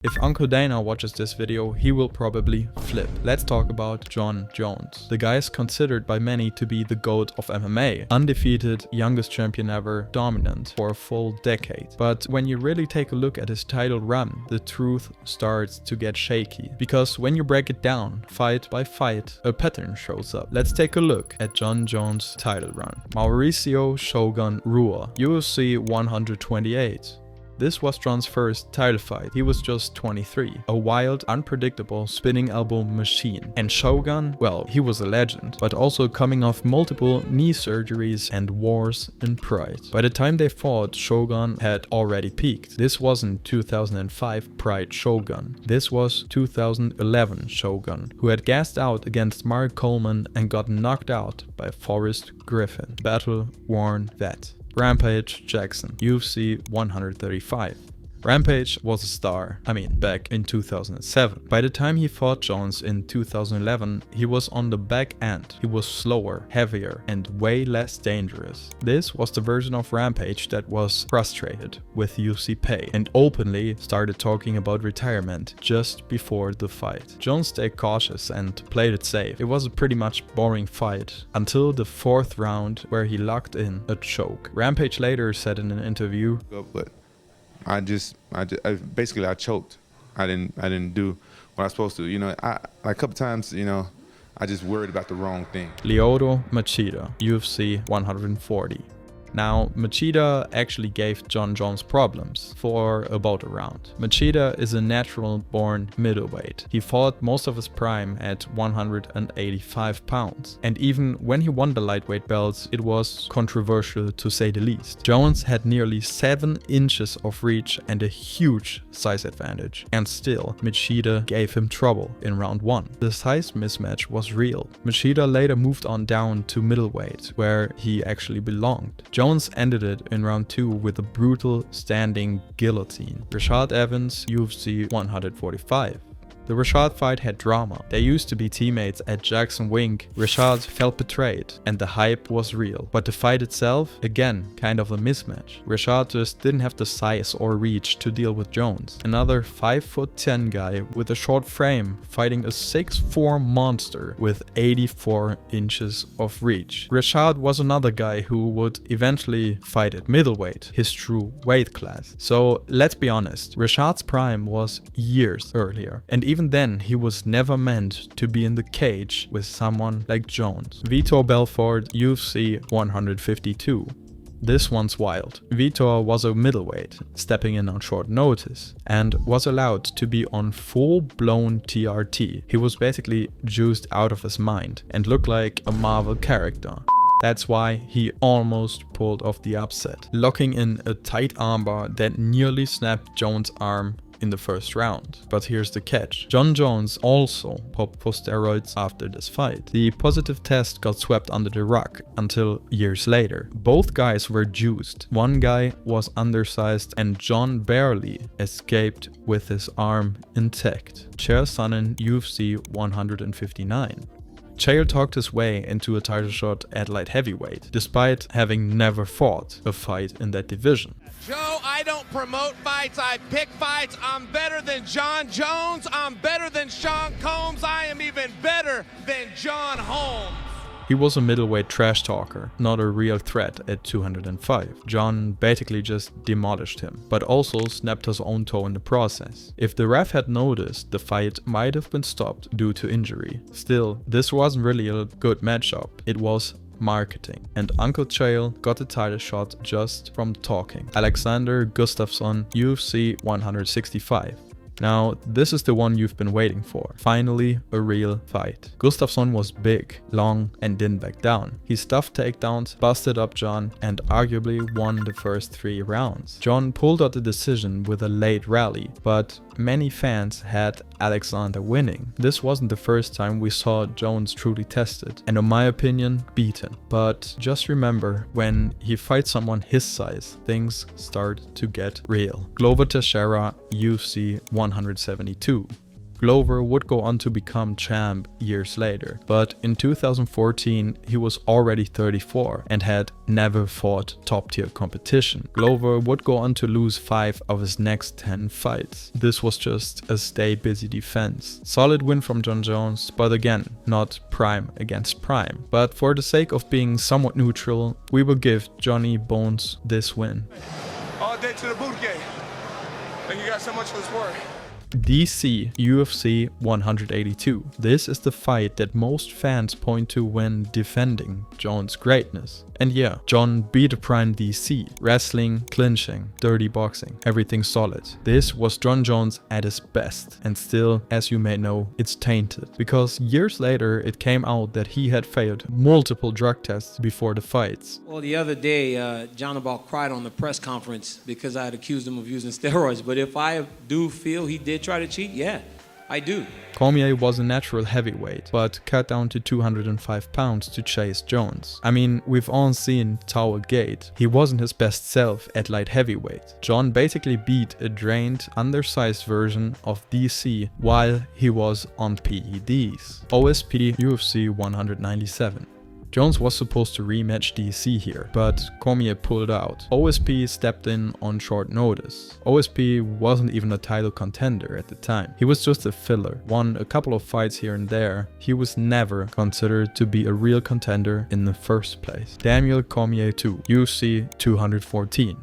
If Uncle Dana watches this video, he will probably flip. Let's talk about Jon Jones. The guy is considered by many to be the GOAT of MMA. Undefeated, youngest champion ever, dominant for a full decade. But when you really take a look at his title run, the truth starts to get shaky. Because when you break it down, fight by fight, a pattern shows up. Let's take a look at Jon Jones' title run. Mauricio Shogun Rua, UFC 128. This was Jon's first title fight. He was just 23. A wild, unpredictable spinning elbow machine. And Shogun, well, he was a legend, but also coming off multiple knee surgeries and wars in Pride. By the time they fought, Shogun had already peaked. This wasn't 2005 Pride Shogun. This was 2011 Shogun, who had gassed out against Mark Coleman and got knocked out by Forrest Griffin. Battle-worn vet. Rampage Jackson, UFC 135. Rampage was a star, back in 2007. By the time he fought Jones in 2011, he was on the back end. He was slower, heavier, and way less dangerous. This was the version of Rampage that was frustrated with UFC pay and openly started talking about retirement just before the fight. Jones stayed cautious and played it safe. It was a pretty much boring fight until the fourth round where he locked in a choke. Rampage later said in an interview, I choked. I didn't do what I was supposed to. A couple times, I just worried about the wrong thing. Machida, UFC 140. Now, Machida actually gave Jon Jones problems for about a round. Machida is a natural-born middleweight. He fought most of his prime at 185 pounds. And even when he won the lightweight belts, it was controversial to say the least. Jones had nearly 7 inches of reach and a huge size advantage. And still, Machida gave him trouble in round 1. The size mismatch was real. Machida later moved on down to middleweight, where he actually belonged. Jones ended it in round 2 with a brutal standing guillotine. Rashad Evans, UFC 145. The Rashad fight had drama. They used to be teammates at Jackson Wink. Rashad felt betrayed and the hype was real. But the fight itself, again, kind of a mismatch. Rashad just didn't have the size or reach to deal with Jones. Another 5'10" guy with a short frame fighting a 6'4" monster with 84 inches of reach. Rashad was another guy who would eventually fight at middleweight, his true weight class. So let's be honest, Rashad's prime was years earlier. And even then, he was never meant to be in the cage with someone like Jones. Vitor Belfort, UFC 152. This one's wild. Vitor was a middleweight, stepping in on short notice, and was allowed to be on full-blown TRT. He was basically juiced out of his mind and looked like a Marvel character. That's why he almost pulled off the upset, locking in a tight armbar that nearly snapped Jones' arm in the first round. But here's the catch. Jon Jones also popped for steroids after this fight. The positive test got swept under the rug until years later. Both guys were juiced. One guy was undersized and Jon barely escaped with his arm intact. Chael Sonnen, UFC 159. Chael talked his way into a title shot at light heavyweight, despite having never fought a fight in that division. Joe, I don't promote fights, I pick fights. I'm better than Jon Jones, I'm better than Sean Combs, I am even better than John Holmes. He was a middleweight trash talker, not a real threat at 205. Jon basically just demolished him, but also snapped his own toe in the process. If the ref had noticed, the fight might have been stopped due to injury. Still, this wasn't really a good matchup, it was marketing. And Uncle Chael got the title shot just from talking. Alexander Gustafsson, UFC 165. Now, this is the one you've been waiting for. Finally, a real fight. Gustafsson was big, long, and didn't back down. He stuffed takedowns, busted up Jon, and arguably won the first 3 rounds. Jon pulled out the decision with a late rally, but many fans had Alexander winning. This wasn't the first time we saw Jones truly tested, and in my opinion, beaten. But just remember, when he fights someone his size, things start to get real. Teixeira, UFC 172. Glover would go on to become champ years later, but in 2014 he was already 34 and had never fought top-tier competition. Glover would go on to lose 5 of his next 10 fights. This was just a stay busy defense. Solid win from Jon Jones, but again, not prime against prime. But for the sake of being somewhat neutral, we will give Johnny Bones this win. All day to the boot game. Thank you guys so much for this work. DC UFC 182. This is the fight that most fans point to when defending Jon's greatness. And yeah, Jon beat a prime DC. Wrestling, clinching, dirty boxing, everything solid. This was Jon Jones at his best. And still, as you may know, it's tainted. Because years later, it came out that he had failed multiple drug tests before the fights. Well, the other day, Jon about cried on the press conference because I had accused him of using steroids. But if I do feel he did try to cheat, yeah, I do. Cormier was a natural heavyweight, but cut down to 205 pounds to chase Jones. I mean, we've all seen Tower Gate. He wasn't his best self at light heavyweight. Jon basically beat a drained, undersized version of DC while he was on PEDs. OSP UFC 197. Jones was supposed to rematch DC here, but Cormier pulled out. OSP stepped in on short notice. OSP wasn't even a title contender at the time. He was just a filler, won a couple of fights here and there. He was never considered to be a real contender in the first place. Daniel Cormier 2, UFC 214.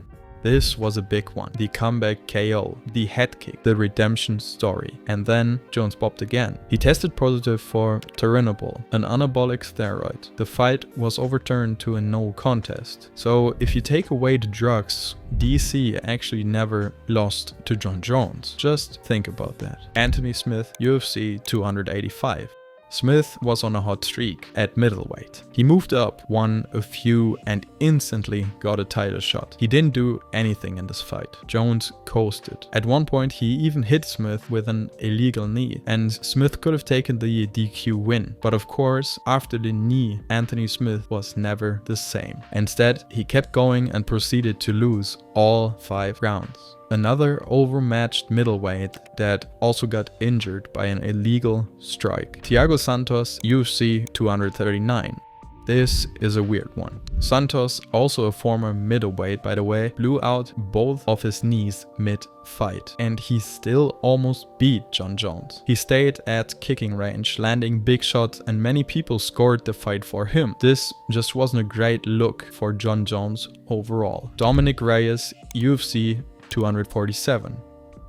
This was a big one. The comeback KO, the head kick, the redemption story. And then Jones popped again. He tested positive for Turinabol, an anabolic steroid. The fight was overturned to a no contest. So if you take away the drugs, DC actually never lost to Jon Jones. Just think about that. Anthony Smith, UFC 285. Smith was on a hot streak at middleweight. He moved up, won a few, and instantly got a title shot. He didn't do anything in this fight. Jones coasted. At one point he even hit Smith with an illegal knee, and Smith could have taken the DQ win. But of course, after the knee, Anthony Smith was never the same. Instead, he kept going and proceeded to lose all 5 rounds. Another overmatched middleweight that also got injured by an illegal strike. Thiago Santos, UFC 239. This is a weird one. Santos, also a former middleweight by the way, blew out both of his knees mid-fight, and he still almost beat Jon Jones. He stayed at kicking range, landing big shots, and many people scored the fight for him. This just wasn't a great look for Jon Jones overall. Dominic Reyes, UFC 247.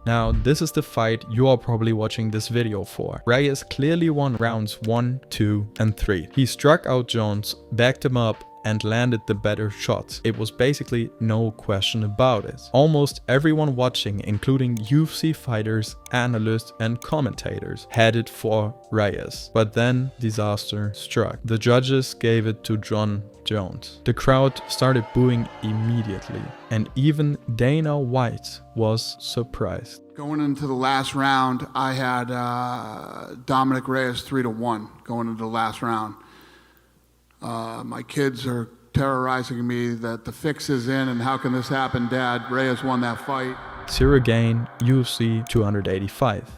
Now, this is the fight you are probably watching this video for. Reyes clearly won rounds 1, 2, and 3. He struck out Jones, backed him up, and landed the better shots. It was basically no question about it. Almost everyone watching, including UFC fighters, analysts, and commentators, had it for Reyes. But then disaster struck. The judges gave it to Jon Jones. The crowd started booing immediately, and even Dana White was surprised. Going into the last round, I had Dominic Reyes 3-1 going into the last round. My kids are terrorizing me that the fix is in and how can this happen, Dad? Reyes won that fight. Cyril Gain, UFC 285.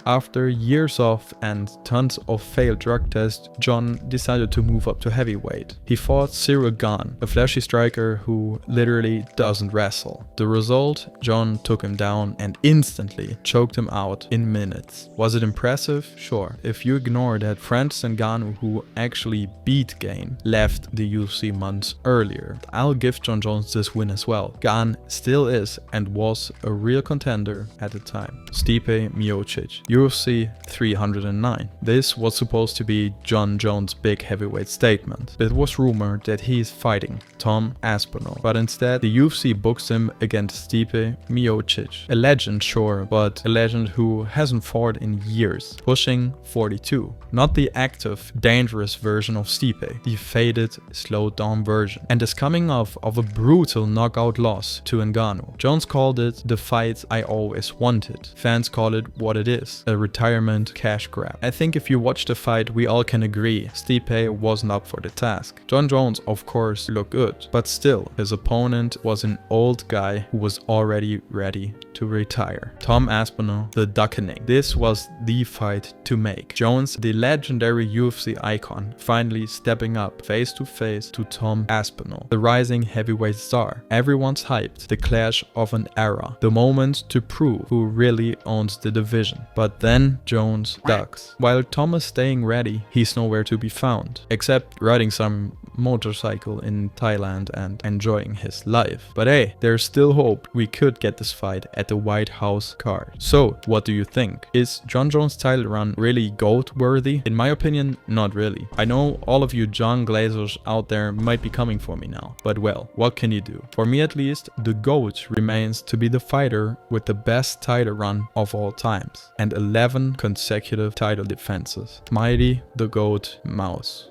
After years off and tons of failed drug tests, Jon decided to move up to heavyweight. He fought Cyril Gane, a flashy striker who literally doesn't wrestle. The result? Jon took him down and instantly choked him out in minutes. Was it impressive? Sure. If you ignore that Francis Ngannou, who actually beat Gane, left the UFC months earlier. I'll give Jon Jones this win as well. Gane still is and was a real contender at the time. Stipe Miocic, UFC 309. This was supposed to be Jon Jones' big heavyweight statement. It was rumored that he is fighting Tom Aspinall, but instead the UFC books him against Stipe Miocic. A legend, sure, but a legend who hasn't fought in years, pushing 42. Not the active, dangerous version of Stipe, the faded, slowed down version, and is coming off of a brutal knockout loss to Ngannou. Jones called it the fight I always wanted. Fans call it what it is. a retirement cash grab. I think if you watch the fight, we all can agree Stipe wasn't up for the task. Jon Jones, of course, looked good, but still, his opponent was an old guy who was already ready to retire. Tom Aspinall, the Duckening. This was the fight to make. Jones, the legendary UFC icon, finally stepping up face to face to Tom Aspinall, the rising heavyweight star. Everyone's hyped. The clash of an era. The moment to prove who really owns the division. But then Jones ducks. While Tom is staying ready, he's nowhere to be found, except riding some motorcycle in Thailand and enjoying his life. But hey, there's still hope we could get this fight at the White House card. So, what do you think? Is Jon Jones' title run really GOAT worthy? In my opinion, not really. I know all of you John Glazers out there might be coming for me now, but well, what can you do? For me at least, the GOAT remains to be the fighter with the best title run of all times and 11 consecutive title defenses. Mighty the GOAT Mouse.